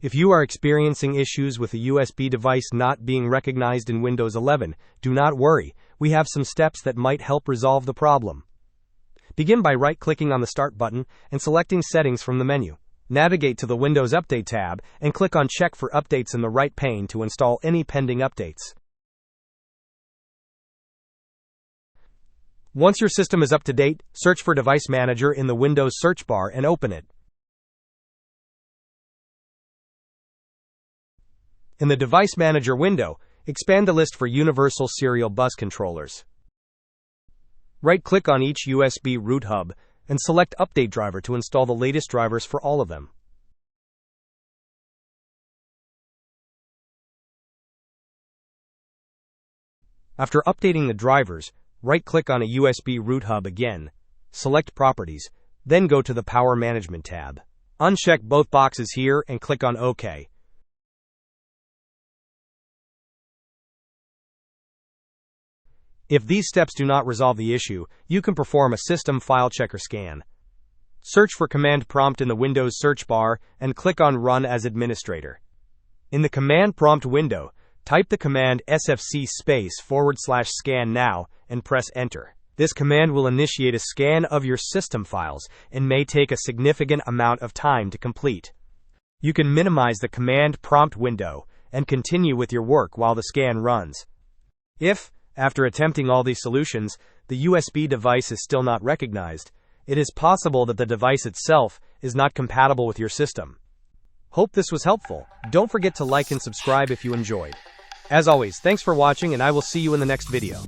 If you are experiencing issues with a USB device not being recognized in Windows 11, do not worry, we have some steps that might help resolve the problem. Begin by right-clicking on the Start button and selecting Settings from the menu. Navigate to the Windows Update tab and click on Check for Updates in the right pane to install any pending updates. Once your system is up to date, search for Device Manager in the Windows search bar and open it. In the Device Manager window, expand the list for Universal Serial Bus Controllers. Right-click on each USB root hub and select Update Driver to install the latest drivers for all of them. After updating the drivers, right-click on a USB root hub again, select Properties, then go to the Power Management tab. Uncheck both boxes here and click on OK. If these steps do not resolve the issue, you can perform a System File Checker scan. Search for Command Prompt in the Windows search bar and click on Run as Administrator. In the Command Prompt window, type the command sfc/scan now and press Enter. This command will initiate a scan of your system files and may take a significant amount of time to complete. You can minimize the Command Prompt window and continue with your work while the scan runs. If, after attempting all these solutions, the USB device is still not recognized, it is possible that the device itself is not compatible with your system. Hope this was helpful. Don't forget to like and subscribe if you enjoyed. As always, thanks for watching and I will see you in the next video.